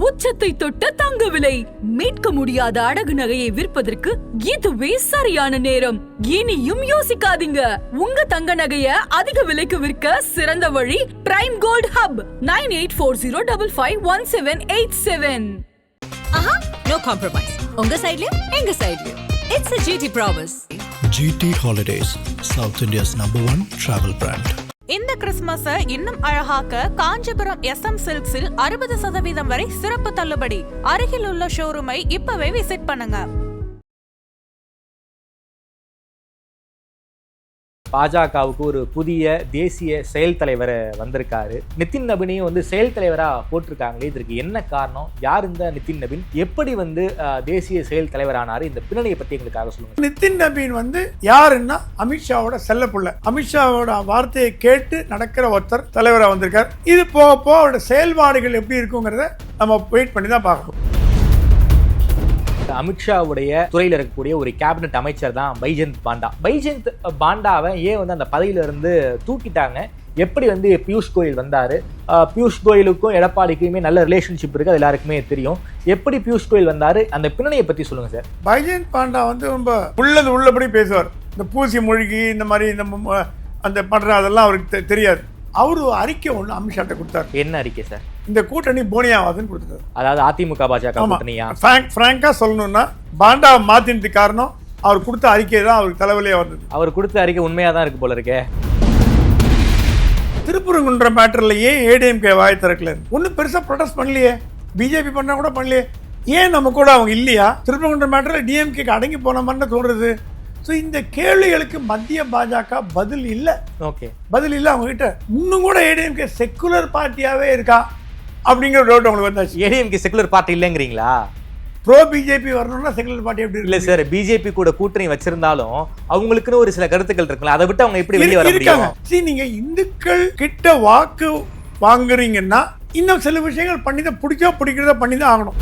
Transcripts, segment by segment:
உச்சத்தை தொட்ட தங்க விலை. மீட்க முடியாத அடகு நகையை விற்பதற்கு இதுவே சரியான நேரம். இனியும் யோசிக்காதீங்க. உங்க தங்க நகைய அதிக விலைக்கு விற்க சிறந்த வழி பிரைம் கோல்ட் ஹப் 9840551787. ஆஹா, no compromise. உங்க சைடுலயும் எங்க சைடுலயும். It's a GT promise. GT Holidays, South India's #1 travel brand. இந்த கிறிஸ்துமஸை இன்னும் அழகாக்க காஞ்சிபுரம் SM சில்க்ஸில் 60% வரை சிறப்பு தள்ளுபடி. அருகில் உள்ள ஷோரூமை இப்பவே விசிட் பண்ணுங்க. பாஜகவுக்கு ஒரு புதிய தேசிய செயல் தலைவர் வந்திருக்காரு. நிதின் நபினையும் செயல் தலைவராக போட்டிருக்காங்களே, இதற்கு என்ன காரணம்? யார் இந்த நிதின் நபின்? எப்படி தேசிய செயல் தலைவரானாரு? இந்த பின்னணியை பத்தி எங்களுக்காக சொல்லுங்க. நிதின் நபின் யாருன்னா அமித்ஷாவோட செல்ல புள்ள. அமித்ஷாவோட வார்த்தையை கேட்டு நடக்கிற ஒருத்தர் தலைவராக வந்திருக்கார். இது போக அவரோட செயல்பாடுகள் எப்படி இருக்குங்கிறத நம்ம வெயிட் பண்ணி தான் பார்க்கணும். அமித்ஷாவுடைய துறையில் இருக்கக்கூடிய ஒரு கேபினட் அமைச்சர் தான் பைஜெயந்த் பாண்டா. பைஜெயந்த் பாண்டாவை ஏன் அந்த பதவியில இருந்து தூக்கிட்டாங்க? எப்படி பியூஷ் கோயல் வந்தாரு? பியூஷ் கோயலுக்கும் எடப்பாடிக்குமே நல்ல ரிலேஷன்ஷிப் இருக்கு, அது எல்லாருக்குமே தெரியும். எப்படி பியூஷ் கோயல் வந்தாரு? அந்த பின்னணியை பத்தி சொல்லுங்க சார். பைஜெயந்த் பாண்டா ரொம்ப உள்ளபடி பேசுவார். இந்த பூசி மொழிகி இந்த மாதிரி நம்ம அந்த பண்ற அதெல்லாம் அவருக்கு தெரியாது. அவரு அறிக்கை ஒண்ணு அமித்ஷாட்ட கொடுத்தாரு. என்ன அறிக்கை சார்? இந்த கூட்டணி போனியாவாதுன்னு கொடுத்தாரு. அதாவது அதிமுக பாஜக கூட்டணியா? பிராங்கா சொல்லணும்னா பாண்டா மாத்தினதுக்கு காரணம் அவர் கொடுத்த அறிக்கை தான் அவருக்கு தலைவலியா வந்தது. அவர் கொடுத்த அறிக்கை உண்மையா தான் இருக்கு போல இருக்கே. திருப்பரங்குன்ற மேட்டர்ல ஏன் ஏடிஎம்கே வாய் திறக்கல? ஒன்னும் பெருசா ப்ரொடெஸ்ட் பண்ணலையே. பிஜேபி பண்ணா கூட பண்ணலையே. ஏன் நம்ம கூட அவங்க இல்லையா? திருப்பரங்குன்ற மேட்டர்ல டிஎம்கே அடங்கி போன மாதிரி தோன்றது. ஸோ இந்த கேள்விகளுக்கு மத்திய பாஜக பதில் இல்லை. ஓகே, பதில் இல்லை அவங்க கிட்ட. இன்னும் கூட ஏடிஎம்கே செக்குலர் பார்ட்டியாவே இருக்கா அப்படிங்கிற டவுட் அவங்களுக்கு வந்தாச்சு. ஏடிஎம்கே செக்குலர் பார்ட்டி இல்லைங்கிறீங்களா? ப்ரோ பிஜேபி வரணும்னா செக்குலர் பார்ட்டி எப்படி இல்ல சார்? பிஜேபி கூட கூட்டணி வச்சிருந்தாலும் அவங்களுக்குன்னு ஒரு சில கருத்துக்கள் இருக்குல்ல, அதை விட்டு அவங்க எப்படி வெளியே வர முடியும்? சரி, நீங்க இந்துக்கள் கிட்ட வாக்கு வாங்குறீங்கன்னா இன்னும் சில விஷயங்கள் பண்ணி தான் பிடிக்கிறத பண்ணி தான் ஆகணும்.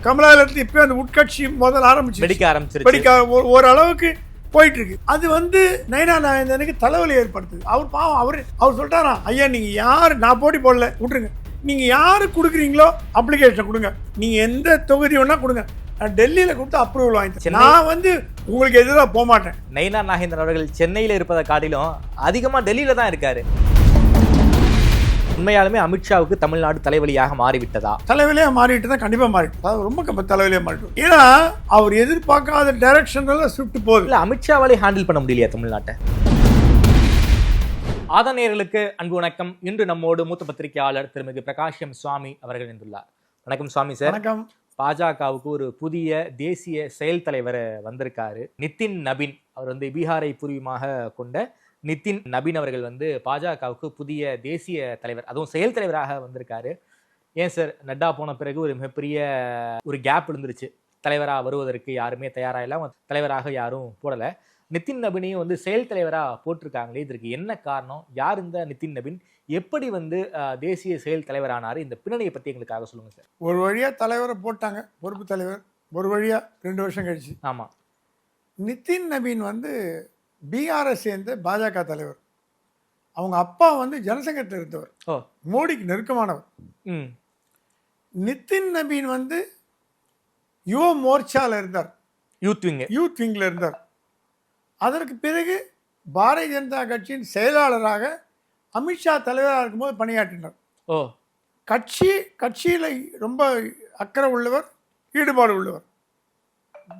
கமலாலயத்தில் இப்போ அந்த உட்கட்சி முதல் ஆரம்பிச்சு ஓரளவுக்கு போயிட்டு இருக்கு. அது நயனா நாகேந்திரனுக்கு தலைவலி ஏற்படுத்துது. அவர் பாவம் அவர் சொல்லிட்டாரா, ஐயா நீங்க யாரு, நான் போட்டி போடல விட்டுருங்க, நீங்க யாரு கொடுக்குறீங்களோ அப்ளிகேஷன் கொடுங்க, நீங்க எந்த தொகுதி வேணா கொடுங்க, நான் டெல்லியில கொடுத்து அப்ரூவல் வாங்கிட்டேன், நான் உங்களுக்கு எதிராக போக மாட்டேன். நயனா நாகேந்திரன் அவர்கள் சென்னையில இருப்பதை காட்டிலும் அதிகமா டெல்லியில தான் இருக்காரு. உண்மையாலுமே அமித்ஷாவுக்கு தமிழ்நாடு தலைவலியாக மாறிவிட்டதா? தலைவலியாக மாறிட்டு தான் கண்டிப்பா மாறிட்டு, அது ரொம்ப தலைவலியாக மாறிட்டு. ஏன்னா அவர் எதிர்பார்க்காத டைரக்ஷன்ல ஷிஃப்ட் போகுது. இல்ல அமித்ஷாவாலே ஹேண்டில் பண்ண முடியலையா தமிழ்நாட்டை? ஆதநேயர்களுக்கு அன்பு வணக்கம். இன்று நம்மோடு மூத்த பத்திரிகையாளர் திருமிகு பிரகாஷ் எம் சுவாமி அவர்கள் இணைந்துள்ளார். வணக்கம் சுவாமி சார். வணக்கம். பாஜகவுக்கு ஒரு புதிய தேசிய செயல் தலைவர் வந்திருக்காரு, நிதின் நபின். அவர் பீகாரை பூர்வீகமாக கொண்ட நிதின் நபின் அவர்கள் பாஜகவுக்கு புதிய தேசிய தலைவர், அதுவும் செயல் தலைவராக வந்திருக்காரு. ஏன் சார், நட்டா போன பிறகு ஒரு மிகப்பெரிய ஒரு கேப் இருந்துருச்சு. தலைவராக வருவதற்கு யாருமே தயாராக இல்லை, தலைவராக யாரும் போடலை. நிதின் நபினையும் செயல் தலைவராக போட்டிருக்காங்களே, இதற்கு என்ன காரணம்? யார் இந்த நிதின் நபின்? எப்படி தேசிய செயல் தலைவரானாரு? இந்த பின்னணியை பற்றி எங்களுக்காக சொல்லுங்கள் சார். ஒரு வழியாக தலைவரை போட்டாங்க, பொறுப்பு தலைவர். ஒரு வழியாக 2 வருஷம் கழிச்சு. ஆமாம். நிதின் நபின் பீகாரை சேர்ந்த பாஜக தலைவர். அவங்க அப்பா ஜனசங்கத்தில் இருந்தவர், மோடிக்கு நெருக்கமானவர். நிதின் நபின் யுவ மோர்ச்சால இருந்தார், யூத் விங்ல இருந்தார். அதற்கு பிறகு பாரதிய ஜனதா கட்சியின் செயலாளராக அமித்ஷா தலைவராக இருக்கும்போது பணியாற்றினார். கட்சியில ரொம்ப அக்கறை உள்ளவர், ஈடுபாடு உள்ளவர்,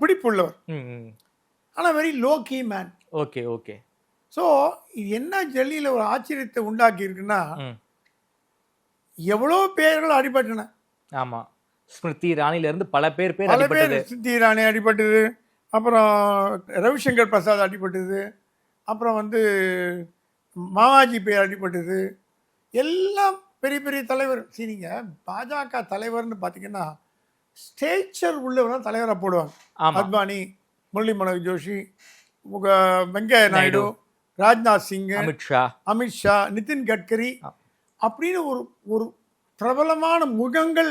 பிடிப்பு உள்ளவர். ஆனால் very low key man. Okay okay. So இது என்ன டெல்லியில் ஒரு ஆச்சரியத்தை உண்டாக்கி இருக்குன்னா, எவ்வளோ பேர்கள் அடிபட்டன. ஆமாம், ஸ்மிருதி இரானிலிருந்து பல பேர் ஸ்மிருதி இரானி அடிபட்டது, அப்புறம் ரவிசங்கர் பிரசாத் அடிபட்டது, அப்புறம் மாவாஜி பேர் அடிபட்டது. எல்லாம் பெரிய பெரிய தலைவர். சரிங்க, பாஜக தலைவர்னு பார்த்தீங்கன்னா ஸ்டேச்சர் உள்ளவர்கள் தலைவராக போடுவாங்க. அத்வானி, முரளி மனோகர் ஜோஷி, வெங்கையா நாயுடு, ராஜ்நாத் சிங், அமித்ஷா, நிதின் கட்கரி அப்படின்னு ஒரு பிரபலமான முகங்கள்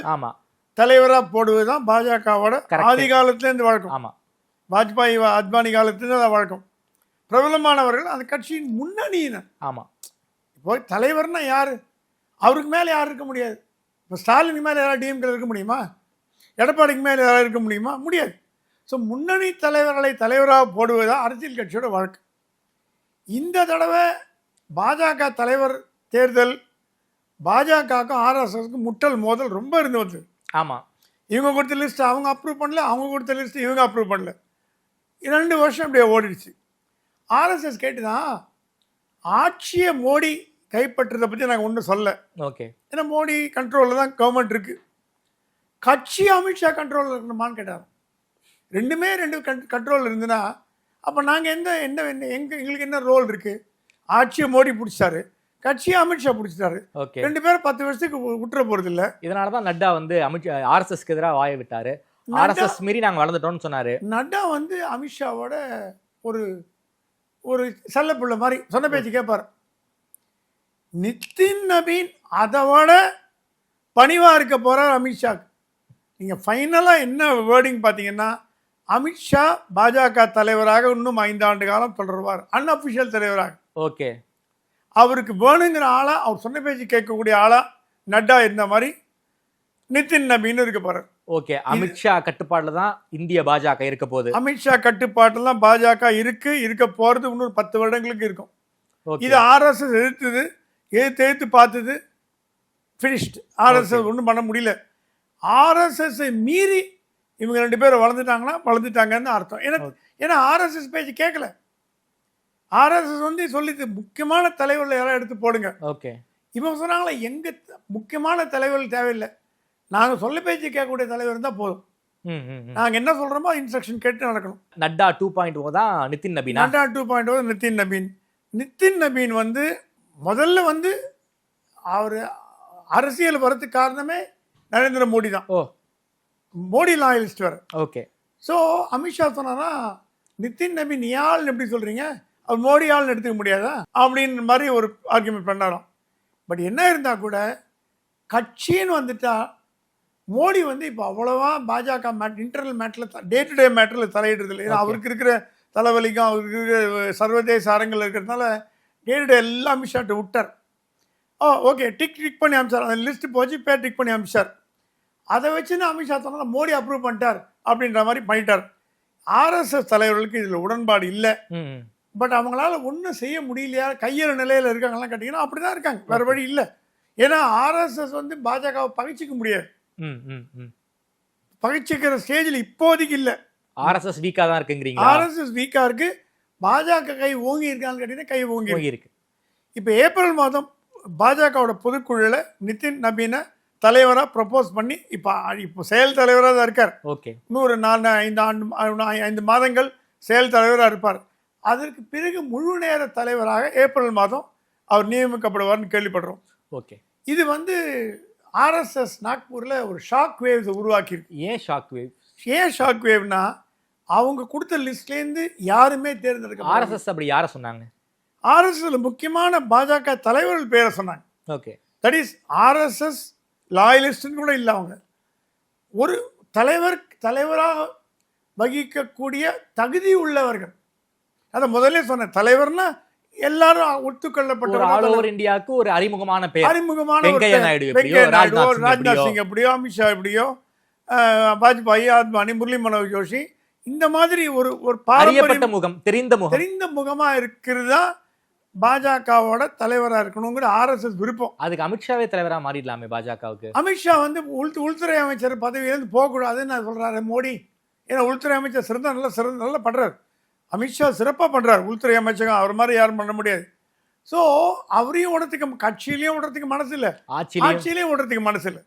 தலைவராக போடுவதுதான் பாஜகவோட ஆதி காலத்திலேருந்து வழக்கம். வாஜ்பாய் அத்வானி காலத்திலேருந்து வழக்கம். பிரபலமானவர்கள் அந்த கட்சியின் முன்னணியினர். ஆமாம். இப்போ தலைவர்னா யாரு? அவருக்கு மேலே யாரும் இருக்க முடியாது. இப்போ ஸ்டாலினுக்கு மேலே யாராவது டிஎம்கே இருக்க முடியுமா? எடப்பாடிக்கு மேலே யாராவது இருக்க முடியுமா? முடியாது. ஸோ முன்னணி தலைவர்களை தலைவராக போடுவதுதான் அரசியல் கட்சியோட வழக்கு. இந்த தடவை பாஜக தலைவர் தேர்தல் பாஜகவுக்கும் ஆர்எஸ்எஸ்க்கும் முட்டல் மோதல் ரொம்ப இருந்து வந்து. ஆமாம், இவங்க கொடுத்த லிஸ்ட் அவங்க அப்ரூவ் பண்ணல, அவங்க கொடுத்த லிஸ்ட் இவங்க அப்ரூவ் பண்ணல. 2 வருஷம் அப்படியே ஓடிடுச்சு. ஆர்எஸ்எஸ் கேட்டு தான் ஆட்சியை மோடி கைப்பற்றதை பற்றி நாங்கள் ஒன்றும் சொல்ல. ஓகே, ஏன்னா மோடி கண்ட்ரோலில் தான் கவர்மெண்ட் இருக்குது. கட்சி அமித்ஷா கண்ட்ரோலில் இருக்கணுமான்னு கேட்டார். ரெண்டுமே 2 கண்ட்ரோல் இருந்துன்னா அப்போ நாங்கள் எங்களுக்கு என்ன ரோல் இருக்குது? ஆட்சியை மோடி பிடிச்சாரு, கட்சியை அமித்ஷா பிடிச்சிட்டாரு. ஓகே, 2 பேரும் 10 வருஷத்துக்கு விட்டுற போகிறது இல்லை. இதனால தான் நட்டா வந்து ஆர்எஸ்எஸ்க்கு எதிராக வாய விட்டாரு. ஆர்எஸ்எஸ் மீறி நாங்கள் வளர்ந்துட்டோம்னு சொன்னாரு. நட்டா வந்து அமித்ஷாவோட ஒரு ஒரு செல்லப்பிள்ளை மாதிரி சொன்ன பேச்சு கேட்பார். நிதின் நபீன் அதோட பணிவாக இருக்க போகிறார் அமித்ஷாக்கு. நீங்கள் ஃபைனலாக என்ன வேர்டிங் பார்த்தீங்கன்னா, அமித்ஷா பாஜக தலைவராக இன்னும் 5 ஆண்டு காலம் தொடருவார், அன்அஃபிஷியல் தலைவராக. ஓகே, அவருக்கு வேணுங்கிற ஆளா, அவர் சொன்ன பேச்சு கேட்கக்கூடிய ஆளா நட்டா இருந்த மாதிரி நிதின் நபீன் இருக்க போறார். ஓகே, அமித்ஷா கட்டுப்பாடுல தான் இந்திய பாஜக இருக்க போகுது. அமித்ஷா கட்டுப்பாட்டுலாம் பாஜக இருக்க போறது இன்னொரு 10 வருடங்களுக்கு இருக்கும். ஓகே, இது ஆர்எஸ்எஸ் எதிர்த்து பார்த்தது, ஃபினிஷ்டு. ஆர்எஸ்எஸ் ஒன்றும் பண்ண முடியல. ஆர்எஸ்எஸ்ஸை மீறி இவங்க 2 பேரும் வளர்ந்துட்டாங்கன்னு அர்த்தம். ஏன்னா ஆர்எஸ்எஸ் பேச்சு கேட்கல. ஆர்எஸ்எஸ் வந்து சொல்லிட்டு முக்கியமான தலைவர்கள் யாராவது எடுத்து போடுங்க. ஓகே, இவங்க சொன்னாங்களே எங்க முக்கியமான தலைவர்கள் தேவையில்லை, நாங்கள் சொல்ல பேச்சு கேட்கக்கூடிய தலைவர் இருந்தால் போதும், நாங்கள் என்ன சொல்கிறோமோ இன்ஸ்ட்ரக்ஷன் கேட்டு நடக்கணும். நட்டா 2.0 தான் நிதின் நபீன். நட்டா 2.0 நிதின் நபீன். நிதின் நபீன் வந்து முதல்ல வந்து அவர் அரசியல் வரதுக்கு காரணமே நரேந்திர மோடி தான். ஓ, மோடி லாயலிஸ்ட் வேறு. ஓகே, ஸோ அமித்ஷா சொன்னாரா, நிதின் நபீன் நீ ஆள்னு எப்படி சொல்கிறீங்க, அவர் மோடி ஆள்னு எடுத்துக்க முடியாதா அப்படின்ற மாதிரி ஒரு ஆர்குமெண்ட் பண்ணாராம். பட் என்ன இருந்தால் கூட கட்சின்னு வந்துட்டா மோடி வந்து இப்போ அவ்வளோவா பாஜக இன்டர்னல் மேட்டரில் டே டு டே மேட்டரில் தலையிடுறது இல்லை. ஏன்னா அவருக்கு இருக்கிற தலைவலிக்கும் அவருக்கு இருக்கிற சர்வதேச அரங்கில் இருக்கிறதுனால டே டு டே எல்லாம் அமித்ஷாட்ட விட்டார். ஓகே, டிக் பண்ணி அமிச்சார். அந்த லிஸ்ட்டு போச்சு, பேர் டிக் பண்ணி அமிச்சார். அதை வச்சுன்னு அமித்ஷா சொன்னால் மோடி அப்ரூவ் பண்ணிட்டார் அப்படின்ற மாதிரி பண்ணிட்டார். ஆர்எஸ்எஸ் தலைவர்களுக்கு இதில் உடன்பாடு இல்லை. பட் அவங்களால ஒன்றும் செய்ய முடியலையா, கையெழு நிலையில் இருக்காங்கலாம் கேட்டிங்கன்னா அப்படி தான் இருக்காங்க, வேறு வழி இல்லை. ஏன்னா ஆர்எஸ்எஸ் வந்து பாஜகவை பகைச்சிக்க முடியாது, பகைச்சிக்கிற ஸ்டேஜில் இப்போதைக்கு இல்லை. ஆர்எஸ்எஸ் வீக்காக தான் இருக்குங்கிறீங்க? ஆர்எஸ்எஸ் வீக்காக இருக்குது. பாஜக கை ஓங்கி இருக்கான்னு கேட்டிங்கன்னா கை ஓங்கி இருக்கு. இப்போ ஏப்ரல் மாதம் பாஜகவோட பொதுக்குழுவில் நிதின் நபீனை தலைவராக ப்ரப்போஸ் பண்ணி இப்போ செயல் தலைவராக தான் இருக்கார். ஓகே, இன்னொரு 5 மாதங்கள் செயல் தலைவராக இருப்பார். அதற்கு பிறகு முழு நேர தலைவராக ஏப்ரல் மாதம் அவர் நியமிக்கப்படுவார்னு கேள்விப்படுறோம். ஓகே, இது வந்து ஆர்எஸ்எஸ் நாக்பூரில் ஒரு ஷாக் வேவ்ஸ் உருவாக்கியிருக்கு. ஏன் ஷாக் வேவ்னா, அவங்க கொடுத்த லிஸ்ட்லேருந்து யாருமே தேர்ந்தெடுக்க. ஆர்எஸ்எஸ் அப்படி யாரை சொன்னாங்க? ஆர்எஸ்எஸ்ல முக்கியமான பாஜக தலைவர்கள் பேரை சொன்னாங்க. ஓகே, தட் இஸ் ஆர்எஸ்எஸ் லாயலிஸ்ட்னு கூட இல்லை. அவங்க ஒரு தலைவராக வகிக்கக்கூடிய தகுதி உள்ளவர்கள். அதை முதல்ல சொன்ன தலைவர்னா எல்லாரும் ஒத்துக்கொள்ளப்பட்ட இந்தியாவுக்கு ஒரு அறிமுகமான பேர். வெங்கையா நாயுடு, ராஜ்நாத் சிங் எப்படியோ, அமித்ஷா எப்படியோ, வாஜ்பாய், அத்வானி, முரளி மனோகர் ஜோஷி, இந்த மாதிரி ஒரு முகம், தெரிந்த முகமா இருக்கிறதா பாஜகவோட தலைவராக இருக்கணுங்கிற ஆர்எஸ்எஸ் விருப்பம். அதுக்கு அமித்ஷாவே தலைவராக மாறிடலாமே பாஜகவுக்கு. அமித்ஷா வந்து உள்துறை அமைச்சர் பதவியிலேருந்து போகக்கூடாதுன்னு நான் சொல்றாரு மோடி. ஏன்னா உள்துறை அமைச்சர் நல்லா பண்றாரு. அமித்ஷா சிறப்பாக பண்ணுறார் உள்துறை அமைச்சகம், அவர் மாதிரி யாரும் பண்ண முடியாது. ஸோ அவரையும் விடுறதுக்கு, கட்சியிலையும் விடுறதுக்கு மனசு இல்லை, ஆட்சியிலையும் விடுறதுக்கு மனசு இல்லை.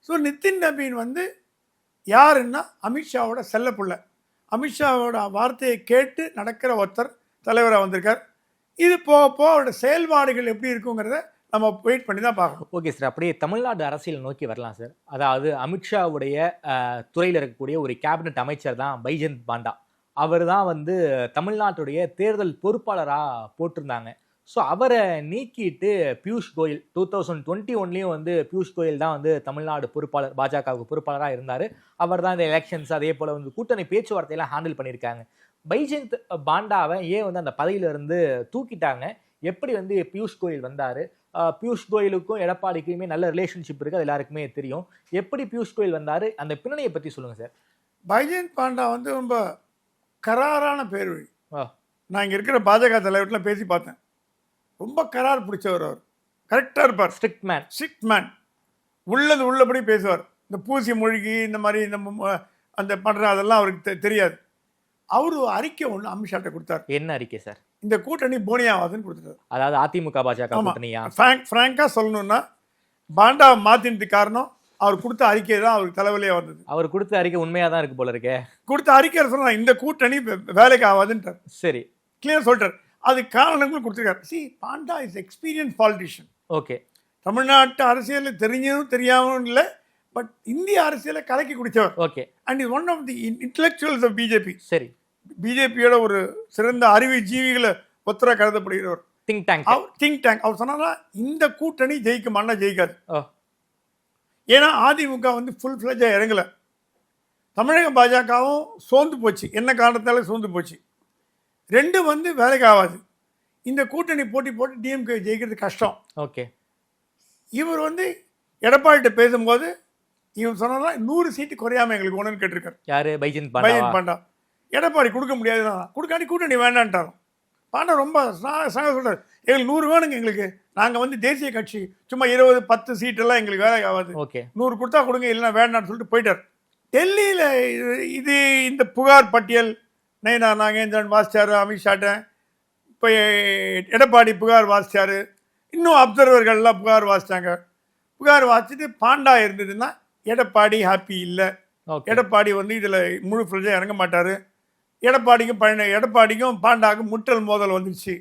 ஸோ நிதின் நபீன் வந்து யாருன்னா அமித்ஷாவோட செல்லப்புள்ள, அமித்ஷாவோட வார்த்தையை கேட்டு நடக்கிற ஒருத்தர் தலைவராக வந்திருக்கார். இது போக அவரோட செயல்பாடுகள் எப்படி இருக்குங்கிறத நம்ம வெயிட் பண்ணி தான் பார்க்கணும். ஓகே சார், அப்படியே தமிழ்நாடு அரசியல் நோக்கி வரலாம் சார். அதாவது அமித்ஷாவுடைய துறையில் இருக்கக்கூடிய ஒரு கேபினட் அமைச்சர் தான் பைஜெயந்த் பாண்டா. அவர் தான் வந்து தமிழ்நாட்டுடைய தேர்தல் பொறுப்பாளராக போட்டிருந்தாங்க. ஸோ அவரை நீக்கிட்டு பியூஷ் கோயல் 2021 வந்து பியூஷ் கோயல் தான் வந்து தமிழ்நாடு பொறுப்பாளர், பாஜகவுக்கு பொறுப்பாளராக இருந்தார். அவர் தான் இந்த எலெக்ஷன்ஸ் அதே போல் வந்து கூட்டணி பேச்சுவார்த்தையெல்லாம் ஹேண்டில் பண்ணியிருக்காங்க. பைஜெயந்த் பாண்டாவை ஏன் வந்து அந்த பதவியிலிருந்து தூக்கிட்டாங்க, எப்படி வந்து பியூஷ் கோயல் வந்தார், பியூஷ் கோயலுக்கும் எடப்பாடிக்குமே நல்ல ரிலேஷன்ஷிப் இருக்கு, அது எல்லாருக்குமே தெரியும். எப்படி பியூஷ் கோயல் வந்தாரு, அந்த பின்னணியை பத்தி சொல்லுங்க சார். பைஜெயந்த் பாண்டா வந்து ரொம்ப கராரான பேர் வழி. ஆ. நான் இங்கே இருக்கிற பாஜக தலைவர்கிட்ட பேசி பார்த்தேன். ரொம்ப கரார் பிடிச்சவர் அவர். கரெக்டாக இருப்பார். Strict man. Strict man. உள்ளது உள்ளபடி பேசுவார். இந்த பூசி மொழிகி இந்த மாதிரி இந்த அந்த பண்ணுற அதெல்லாம் அவருக்கு தெரியாது. அவர் ஒரு அறிக்கை ஒன்று அமித்ஷாட்ட கொடுத்தார். என்ன அறிக்கை சார்? இந்த கூட்டணி போனியாவாதுன்னு கொடுத்துட்டார். அதாவது அதிமுக பாஜக கூட்டணியா? ஃப்ராங்காக சொல்லணும்னா பாண்டாவை மாற்றினதுக்கு காரணம் அவர் கொடுத்த அறிக்கை தான் அவருக்கு தலைவலியாக வந்தது. அவர் கொடுத்த அறிக்கை உண்மையாக தான் இருக்கு போல இருக்கே. கொடுத்த அறிக்கையில் சொன்னால் இந்த கூட்டணி வேலைக்கு ஆகாதுன்றார். சரி, கிளியர் சொல்லிட்டார். அது காரணங்களும் கொடுத்துருக்காரு. சி, Panda is experience politician. Okay. தமிழ்நாட்டு அரசியலில் தெரிஞ்சதும் தெரியாமல் இல்லை, பட் இந்திய அரசியலை கலக்கி குடித்தவர். Okay. And is one of the intellectuals of BJP. சரி. பிஜேபியோட ஒரு சிறந்த அறிவு ஜீவிகளை ஒத்தர கருதப்படுகிறவர். Think tank. அவர் சொன்னா இந்த கூட்டணி ஜெயிக்குமான்னா ஜெயிக்காது. ஓ. ஏன்னா அதிமுக வந்து ஃபுல் ஃப்ளெஜாக இறங்கலை. தமிழக பாஜகவும் சோர்ந்து போச்சு. என்ன காரணத்தால சோர்ந்து போச்சு. ரெண்டும் வந்து வேலைக்கு ஆகாது. இந்த கூட்டணி போட்டி போட்டு டிஎம்கே ஜெயிக்கிறது கஷ்டம். ஓகே. இவர் வந்து எடப்பாடிட்ட பேசும்போது இவர் சொன்னா 100 சீட்டு குறையாம எங்களுக்கு ஒன்றுன்னு கேட்டிருக்காரு. யாரு? பைஜெயந்த் பாண்டா. எடப்பாடி கொடுக்க முடியாதுதான், கொடுக்காண்டி கூட்டணி வேண்டான்ட்டாரும். பாண்டா ரொம்ப சொல்றாரு, எங்களுக்கு 100 வேணுங்க, எங்களுக்கு நாங்கள் வந்து தேசிய கட்சி, சும்மா 20 10 சீட்டெல்லாம் எங்களுக்கு வேலை ஆகாது, ஓகே 100 கொடுத்தா கொடுங்க, இல்லைன்னா வேண்டாம்னு சொல்லிட்டு போயிட்டார். டெல்லியில் இந்த புகார் பட்டியல் நயனா நாகேந்திரன் வாசிச்சாரு, அமித்ஷாட்ட இப்போ எடப்பாடி புகார் வாசிச்சாரு, இன்னும் அப்சர்வர்கள்லாம் புகார் வாசித்தாங்க. புகார் வாசிச்சுட்டு பாண்டா இருந்ததுன்னா எடப்பாடி ஹாப்பி இல்லை, எடப்பாடி வந்து இதில் முழு ஃப்ரெஷ்ஷாக இறங்க மாட்டார், எடப்பாடிக்கும் பாண்டாவுக்கும் முட்டல் மோதல் வந்துடுச்சு,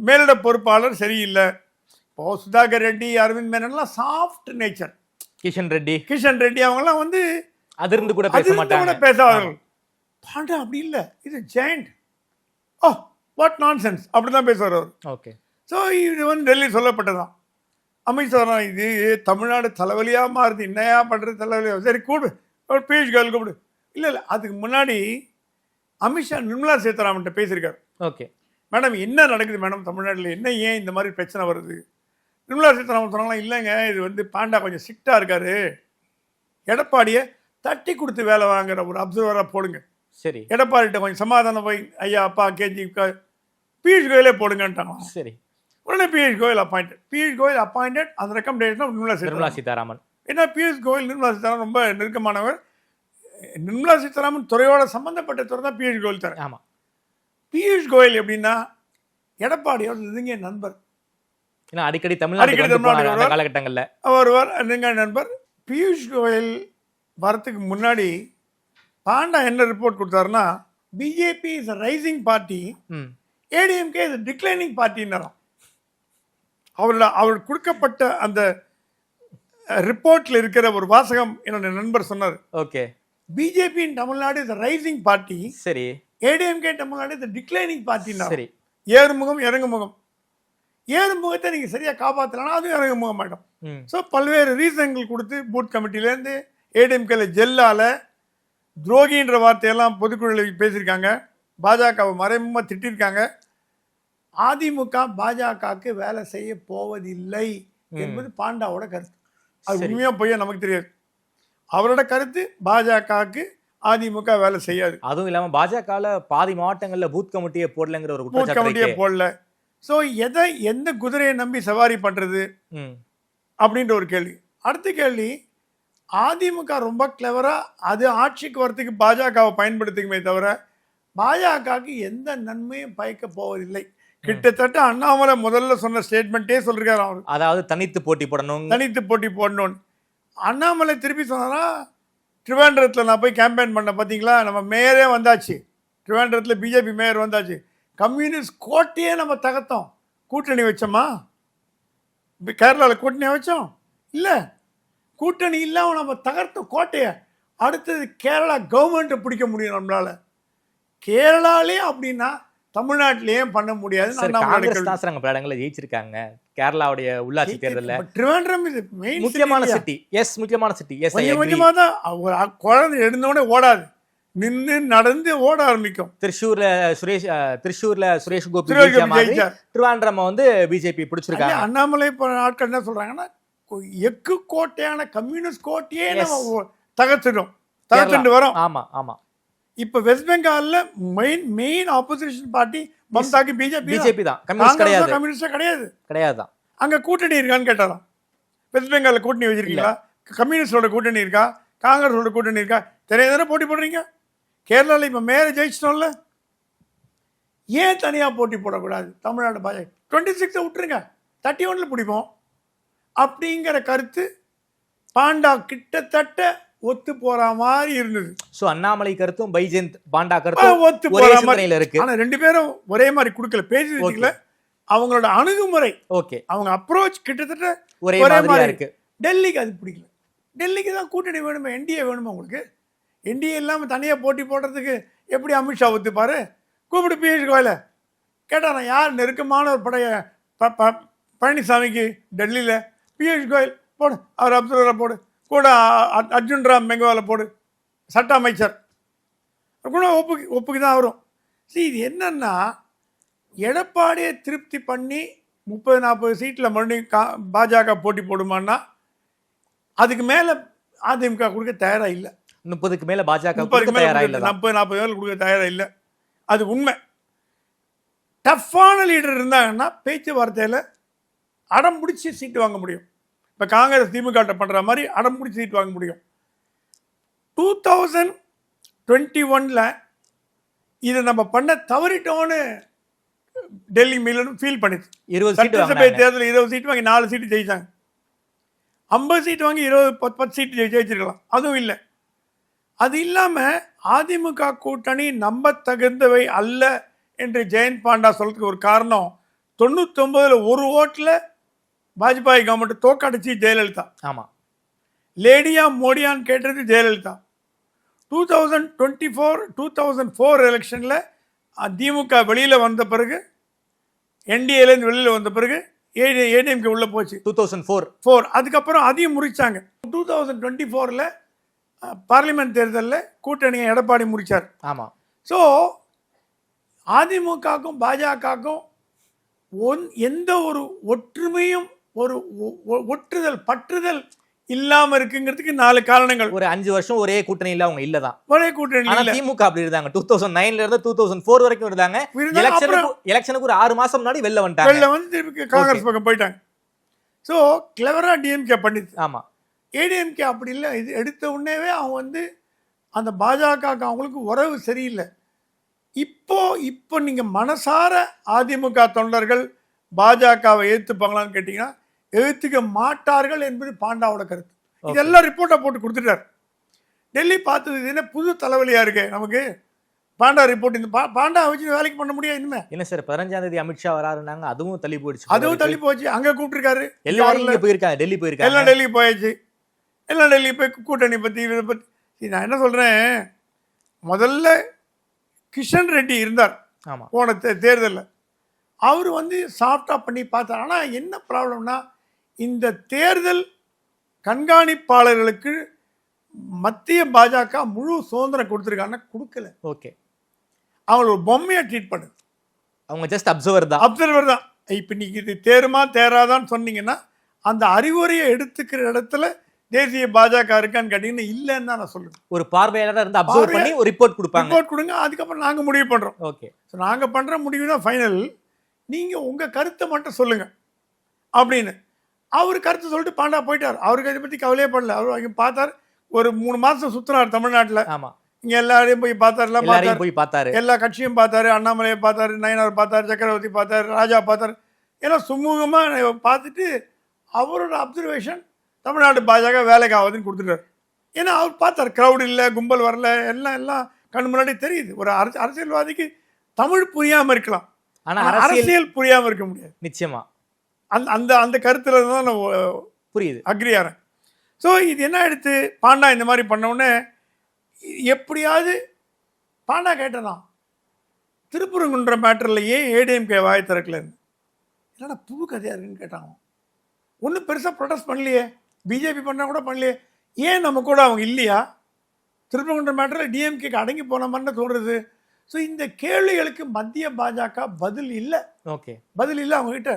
மேலிட பொறுப்பாளர் சரியில்லை. இப்போ சுதாகர் ரெட்டி, அரவிந்த் மேனன்லாம் சாஃப்ட் நேச்சர், கிஷன் ரெட்டி அவங்கெல்லாம் வந்து அதிர்ந்து கூட பேசாதவர்கள். பாண்டா அப்படி இல்லை, இது ஜெயண்ட், ஓ வாட் நான்சென்ஸ், அப்படி தான் பேசுவார் அவர். ஓகே. ஸோ இது வந்து டெல்லி சொல்லப்பட்டதான். அமித்ஷா இது தமிழ்நாடு தலைவலியாக மாறுது, என்னையா பண்ணுறது தலைவலியாக, சரி கூடு பியூஷ் கோயல் கூப்பிடு. இல்லை அதுக்கு முன்னாடி அமித்ஷா நிர்மலா சீதாராமன்ட்ட பேசியிருக்காரு. ஓகே மேடம் என்ன நடக்குது மேடம் தமிழ்நாட்டில், என்ன ஏன் இந்த மாதிரி பிரச்சனை வருது? நிர்மலா சீதாராமன் சொன்னாங்களா, இல்லைங்க இது வந்து பாண்டா கொஞ்சம் ஸ்ட்ரிக்டாக இருக்காரு, எடப்பாடியை தட்டி கொடுத்து வேலை வாங்குற ஒரு அப்சர்வராக போடுங்க. சரி. எடப்பாடிட்ட கொஞ்சம் சமாதானம் போய் ஐயா அப்பா கேஜி பியூஷ் கோயலே போடுங்கன்ட்டாங்க. சரி. உடனே பியூஷ் கோயல் அப்பாயிண்டட். அந்த ரெக்கமெண்டேஷன் நிர்மலா சீதாராமன். ஏன்னா பியூஷ் கோயல் நிர்மலா சீதாராமன் ரொம்ப நெருக்கமானவர். நிர்மலா சீதாராமன் துறையோட சம்பந்தப்பட்ட துறை தான் பியூஷ் கோயல் தர. ஆமாம். பியூஷ் கோயல் எப்படின்னா எடப்பாடியோட நெருங்கிய நண்பர். அடிக்கடி தமிழ்நாடு காலகட்டங்களில் வருவார், நெருங்கிய நண்பர். பியூஷ் கோயல் வரத்துக்கு முன்னாடி பாண்டா என்ன ரிப்போர்ட் கொடுத்தாருன்னா, BJP is a rising party, ADMK is declining பார்ட்டின்னாராம். அவர் கொடுக்கப்பட்ட அந்த ரிப்போர்ட்ல இருக்கிற ஒரு வாசகம் என்னோட நண்பர் சொன்னார். Okay. BJP in Tamil Nadu is rising party, சரி, ஏடிஎம்கே தமிழ்நாடு இஸ் டிக்ளைனிங் பார்ட்டினா. சரி. ஏறுமுகம் இறங்குமுகம். ஏறுமுகத்தை நீங்க சரியா காப்பாற்றலன்னா அதுவும் இறங்குமுகம் ஆகிடும். ஸோ பல்வேறு ரீசன்கள் கொடுத்து பூத் கமிட்டிலேருந்து ஏடிஎம்கேல ஜெல்லால துரோகின்ற வார்த்தையெல்லாம் பொதுக்குழுவில் பேசியிருக்காங்க, பாஜகவை மறைமுகமாக திட்டிருக்காங்க. அதிமுக பாஜகவுக்கு வேலை செய்ய போவதில்லை என்பது பாண்டாவோட கருத்து. அது உண்மையா போய் நமக்கு தெரியாது. அவரோட கருத்து பாஜகவுக்கு அதிமுக வேலை செய்யாது. அதுவும் இல்லாம பாஜகல பாதி மாவட்டங்கள்ல பூத் கமிட்டியே போடலங்கிற ஒரு பூத் கமிட்டியே போடல. ஸோ எந்த குதிரையை நம்பி சவாரி பண்றது அப்படின்ற ஒரு கேள்வி. அடுத்த கேள்வி, அதிமுக ரொம்ப கிளவரா அது ஆட்சிக்கு வரத்துக்கு பாஜகவை பயன்படுத்திக்குமே தவிர பாஜகவுக்கு எந்த நன்மையும் பயக்க போவதில்லை. கிட்டத்தட்ட அண்ணாமலை முதல்ல சொன்ன ஸ்டேட்மெண்ட்டே சொல்லிருக்காரு அவர். அதாவது தனித்து போட்டி போடணும். அண்ணாமலை திருப்பி சொன்னாரா, திருவேண்டரத்தில் நான் போய் கேம்பெயின் பண்ண பார்த்தீங்களா, நம்ம மேயரே வந்தாச்சு, திருவேண்டரத்தில் பிஜேபி மேயர் வந்தாச்சு, கம்யூனிஸ்ட் கோட்டையே நம்ம தகர்த்தோம், கூட்டணி வச்சோமா? கேரளாவில் கூட்டணி வச்சோம் இல்லை, கூட்டணி இல்லாமல் நம்ம தகர்த்தோம் கோட்டையை. அடுத்தது கேரளா கவர்மெண்ட்டை பிடிக்க முடியும் நம்மளால. கேரளாலே அப்படின்னா தமிழ்நாட்டிலேயே பண்ண முடியாது. பல இடங்களில் ஜெயிச்சிருக்காங்க. கேரளாவுடைய உள்ளாட்சி தேர்தலில் திருவேண்டரம் இது முக்கியமான சிட்டி. எஸ், முக்கியமான சிட்டி. எஸ், கொஞ்சமாக தான் ஒரு குழந்தை எழுந்தோடனே ஓடாது. நின்று நடந்து ஓட ஆரம்பிக்கும். திருச்சூர்ல சுரேஷ் கோபி சுரேஷ் ஜெயிச்ச கோபி மாதிரி ஜெயிச்சார். திருவாண்டம் வந்து பிஜேபி பிடிச்சிருக்காங்க. அண்ணாமலை ஆட்கள் என்ன சொல்றாங்கன்னா, எக்கு கோட்டையான கம்யூனிஸ்ட் கோட்டையே நம்ம தகர்த்துட்டு வரோம். ஆமா ஆமா. இப்ப வெஸ்ட் பெங்கால்ல மெயின் ஆப்போசிஷன் பார்ட்டி மம்தாக்கு பிஜேபி தான், கம்யூனிஸ்ட் கிடையாது. அங்க கூட்டணி இருக்கான்னு கேட்டாராம். வெஸ்ட் பெங்கால்ல கூட்டணி வச்சிருக்கீங்களா? கம்யூனிஸ்டோட கூட்டணி இருக்கா? காங்கிரஸோட கூட்டணி இருக்கா? தெரியாதானே போட்டி போடுறீங்க. கேரளாவில் இப்ப மேயர் ஜெயிச்சிட்டோம்ல, ஏன் தனியா போட்டி போடக்கூடாது? தமிழ்நாடு பாஜக 26 விட்டுருங்க, 31 பிடிப்போம் அப்படிங்கிற கருத்து பாண்டா கிட்டத்தட்ட ஒத்து போற மாதிரி இருந்தது. சோ அண்ணாமலை கருத்தும் பைஜெயந்த் பாண்டா கருத்தும் ஒத்து போற மாதிரி இருக்கு. ஆனா ரெண்டு பேரும் ஒரே மாதிரி கொடுக்கல, பேசி அவங்களோட அணுகுமுறை, ஓகே, அவங்க அப்ரோச் கிட்டத்தட்ட ஒரே மாதிரி இருக்கு. டெல்லிக்கு அது பிடிக்கல. டெல்லிக்கு தான் கூட்டணி வேணுமா, என்டிஏ வேணுமா? உங்களுக்கு என்டிஏ இல்லாமல் தனியாக போட்டி போடுறதுக்கு எப்படி அமித்ஷா ஒத்துப்பாரு? கூப்பிட்டு பியூஷ் கோயல கேட்டானா, யார் நெருக்கமான ஒரு படைய பழனிசாமிக்கு டெல்லியில்? பியூஷ் கோயல் போடு, அவர் அப்சர்வரை போடு, கூட அர்ஜுன் ராம் மெங்கவாலை போடு, சட்ட அமைச்சர் கூட ஒப்புக்கு தான் வரும். சரி, இது என்னன்னா எடப்பாடியை திருப்தி பண்ணி 30-40 சீட்டில் மறுபடியும் பாஜக போட்டி போடுமான்னா அதுக்கு மேலே அதிமுக கொடுக்க தயாராக இல்லை. 30க்கு மேலே பாஜக 40-40 கொடுக்க தயாராக இல்லை. அது உண்மை. டஃப்பான லீடர் இருந்தாங்கன்னா பேச்சுவார்த்தையில் அடம் பிடிச்சி சீட்டு வாங்க முடியும். இப்போ காங்கிரஸ் திமுக பண்ணுற மாதிரி அடம் பிடிச்சி சீட்டு வாங்க முடியும். 2021 இதை நம்ம பண்ண தவறிட்டோன்னு டெல்லி மீண்டும் ஃபீல் பண்ணிச்சு. 20 சட்டசபை தேர்தலில் 20 சீட்டு வாங்கி 4 சீட்டு ஜெயிச்சாங்க. 50 சீட்டு வாங்கி 10 சீட்டு ஜெயிச்சிருக்கலாம். அதுவும் இல்லை. அது இல்லாமல் அதிமுக கூட்டணி நம்ப தகுந்தவை அல்ல என்று ஜெயந்த் பாண்டா சொல்றதுக்கு ஒரு காரணம், 99 ஒரு ஓட்டில் வாஜ்பாய் கவர்மெண்ட் தோக்கடிச்சு ஜெயலலிதா. ஆமாம், லேடியா மோடியான்னு கேட்டது ஜெயலலிதா. 2004 எலெக்ஷனில் திமுக வெளியில் வந்த பிறகு, என்டிஏலேருந்து வெளியில் வந்த பிறகு ஏடிஎம்கே உள்ள போச்சு 2004. அதுக்கப்புறம் அதையும் முறிச்சாங்க. 2024 பார்லிமெண்ட் தேர்தலில் கூட்டணியை எடப்பாடி முறிச்சார். ஆமாம். ஸோ அதிமுகக்கும் பாஜகவுக்கும் எந்த ஒரு ஒற்றுமையும் ஒரு ஒற்றுதல் பற்றுதல் இல்லாம இருக்குங்கிறதுக்கு 4 காரணங்கள். ஒரு 5 வருஷம் ஒரே கூட்டணியில அவங்க இல்லதான். ஒரே கூட்டணி இல்ல. திமுக அப்படி இருந்தாங்க. 2009ல இருந்து 2004 வரைக்கும் இருந்தாங்க. எலெக்ஷனுக்கு ஒரு 6 மாசம் முன்னாடி வெளில வந்துட்டாங்க. வெளில வந்து திருப்பி காங்கிரஸ் பக்கம் போயிட்டாங்க. ஸோ கிளவரா டிஎம்கே பண்ணிது. ஆமா. ஏடிஎம்கே அப்படி இல்லை. இது எடுத்த உடனேவே அவங்க வந்து அந்த பாஜக அவங்களுக்கு உறவு சரியில்லை. இப்போ நீங்க மனசார அதிமுக தொண்டர்கள் பாஜகவை ஏற்றுப்பாங்களான்னு கேட்டீங்கன்னா எழுத்துக்க மாட்டார்கள் என்பது பாண்டாவோட கருத்து. இதெல்லாம் ரிப்போர்ட்டை போட்டு கொடுத்துட்டார். டெல்லி பார்த்தது இது என்ன புது தலைவலியா இருக்கு நமக்கு. பாண்டா ரிப்போர்ட், இந்த பாண்டா வச்சு வேலைக்கு பண்ண முடியாது இனிமே. என்ன சார் 15ஆம் தேதி அமித்ஷா வராருன்னாங்க, அதுவும் தள்ளி போயிடுச்சு. அதுவும் தள்ளி போச்சு. அங்கே கூப்பிட்டுருக்காரு, எல்லாரும் போயிருக்காங்க, டெல்லி போயிருக்காங்க, எல்லாம் டெல்லி போயாச்சு. எல்லாம் டெல்லி போய் கூட்டணி பற்றி இதை பற்றி நான் என்ன சொல்கிறேன், முதல்ல கிஷன் ரெட்டி இருந்தார் போன தேர்தலில். அவர் வந்து சாஃப்டாக பண்ணி பார்த்தார். ஆனால் என்ன ப்ராப்ளம்னா, இந்த தேர்தல் கண்காணிப்பாளர்களுக்கு மத்திய பாஜக முழு சுதந்திரம் கொடுத்துருக்காங்கன்னா கொடுக்கல. ஓகே, அவங்கள ஒரு பொம்மையை ட்ரீட் பண்ணுது. அவங்க ஜஸ்ட் அப்சர்வர் தான். இப்போ நீங்கள் இது தேருமா தேராதான்னு சொன்னீங்கன்னா அந்த அறிவுரையை எடுத்துக்கிற இடத்துல தேசிய பாஜக இருக்கான்னு கேட்டீங்கன்னா இல்லைன்னு தான் நான் சொல்லுவேன். ஒரு பார்வையாளராக இருந்து அப்சர்வ் பண்ணி ஒரு ரிப்போர்ட் கொடுப்பாங்க. ரிப்போர்ட் கொடுங்க, அதுக்கப்புறம் நாங்கள் முடிவு பண்ணுறோம். ஓகே, ஸோ நாங்கள் பண்ணுற முடிவு தான் ஃபைனல். நீங்கள் உங்கள் கருத்தை மட்டும் சொல்லுங்கள் அப்படின்னு. அவர் கருத்து சொல்லிட்டு பாண்டா போயிட்டார். அவருக்கு அதை பற்றி கவலையே படல. அவர் அங்கே பார்த்தார், ஒரு 3 மாதம் சுற்றினார் தமிழ்நாட்டில். ஆமாம், இங்கே எல்லாரையும் போய் பார்த்தார், எல்லா கட்சியும் பார்த்தாரு, அண்ணாமலையை பார்த்தாரு, நயனார் பார்த்தார், சக்கரவர்த்தி பார்த்தார், ராஜா பார்த்தார். எல்லாம் சுமூகமாக பார்த்துட்டு அவரோட அப்சர்வேஷன் தமிழ்நாடு பாஜக வேலைக்கு ஆகுதுன்னு கொடுத்துட்டார். ஏன்னா அவர் பார்த்தார், க்ரௌட் இல்லை, கும்பல் வரல, எல்லாம் கண் முன்னாடி தெரியுது. ஒரு அரசியல்வாதிக்கு தமிழ் புரியாமல் இருக்கலாம், ஆனால் அரசியல் புரியாமல் இருக்க முடியாது. நிச்சயமா அந்த அந்த கருத்துல தான் நான் புரியுது, அக்ரி ஆகிறேன். ஸோ இது என்ன எடுத்து பாண்டா இந்த மாதிரி பண்ணவுடனே எப்படியாவது பாண்டா கேட்டதான் திருப்பரங்குன்ற மேட்டரில் ஏன் ஏடிஎம்கே வாய் திறக்கலன்னு. என்னடா புது கதையாக இருக்குன்னு கேட்டாங்க. ஒன்றும் பெருசாக ப்ரொடெஸ்ட் பண்ணலையே, பிஜேபி பண்ணால் கூட பண்ணலையே, ஏன் நம்ம கூட அவங்க இல்லையா? திருப்பரங்குன்றம் மேட்டரில் டிஎம்கேக்கு அடங்கி போன மாதிரி தோன்றுது. ஸோ இந்த கேள்விகளுக்கு மத்திய பாஜக பதில் இல்லை. ஓகே, பதில் இல்லை அவங்ககிட்ட.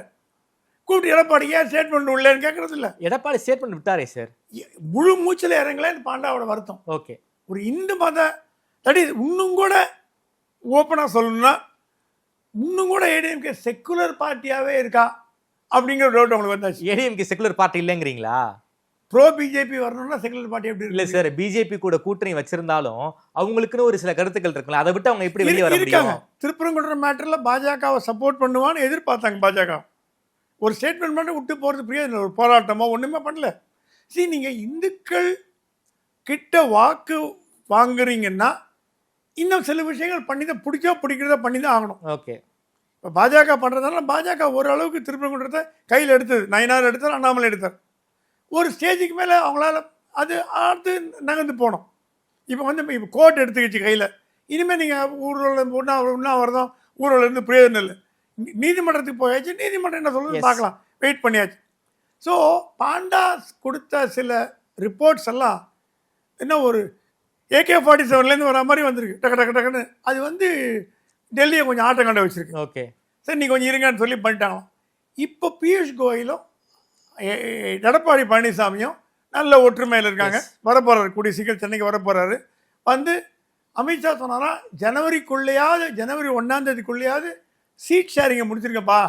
கூப்பிட்டு எடப்பாடி ஏன் ஸ்டேட்மெண்ட் உள்ளேன்னு கேட்கறது இல்லை. எடப்பாடி ஸ்டேட்மெண்ட் விட்டாரே சார். முழு மூச்சில் இறங்கல பாண்டாவோட வருத்தம். ஓகே, ஒரு இந்து மத தடி இன்னும் கூட ஓப்பனாக சொல்லணும்னா இன்னும் கூட ஏடிஎம்கே செக்குலர் பார்ட்டியாகவே இருக்கா அப்படிங்கிற டவுட் அவங்களுக்கு வந்தாச்சு. ஏடிஎம்கே செகுலர் பார்ட்டி இல்லைங்கிறீங்களா? ப்ரோ பிஜேபி வரணும்னா செக்குலர் பார்ட்டி எப்படி இல்ல சார், பிஜேபி கூட கூட்டணி வச்சிருந்தாலும் அவங்களுக்குன்னு ஒரு சில கருத்துக்கள் இருக்குல்ல, அதை விட்டு அவங்க எப்படி வெளியே வர இருக்காங்க. முடியும்? திருப்பரங்குன்றம் மேட்டரில் பாஜகவை சப்போர்ட் பண்ணுவான்னு எதிர்பார்த்தாங்க. பாஜக ஒரு ஸ்டேட்மெண்ட் மட்டும் விட்டு போகிறது பிரியோஜனம், ஒரு போராட்டமோ ஒன்றுமே பண்ணல. சரி, நீங்கள் இந்துக்கள் கிட்ட வாக்கு வாங்குறீங்கன்னா இன்னும் சில விஷயங்கள் பண்ணி தான் பிடிச்சோ பிடிக்கிறதோ பண்ணி தான் ஆகணும். ஓகே, இப்போ பாஜக பண்ணுறதுனால பாஜக ஓரளவுக்கு திருப்பரங்குன்றத்தை கையில் எடுத்தது. நயினார் எடுத்தார், அண்ணாமலை எடுத்தார். ஒரு ஸ்டேஜுக்கு மேலே அவங்களால அது அடுத்து நகர்ந்து போனோம். இப்போ இப்போ கோர்ட் எடுத்துக்கிச்சு கையில். இனிமேல் நீங்கள் ஊரில் உண்ணாவிரதம் ஊரிலேருந்து பிரயோஜனம் இல்லை. நீதிமன்றத்துக்கு போயாச்சு. நீதிமன்றம் என்ன சொல்லுது பார்க்கலாம், வெயிட் பண்ணியாச்சு. ஸோ பாண்டா கொடுத்த சில ரிப்போர்ட்ஸ் எல்லாம் என்ன ஒரு AK-47 வர மாதிரி வந்திருக்கு. டக்குன்னு அது டெல்லியை கொஞ்சம் ஆட்டம் கண்ட வச்சிருக்கு. ஓகே, சரி நீ கொஞ்சம் இருங்கன்னு சொல்லி பண்ணிட்டாங்களாம். இப்போ பியூஷ் கோயலும் எடப்பாடி பழனிசாமியும் நல்ல ஒற்றுமையில் இருக்காங்க. வரப்போறாரு, கூடிய சீக்கிரம் சென்னைக்கு வரப்போறாரு. அமித்ஷா சொன்னாரா ஜனவரிக்குள்ளேயாவது, ஜனவரி 1ஆம் தேதிக்குள்ளேயாவது சீட் ஷேரிங்கை முடிச்சிருக்கப்பா.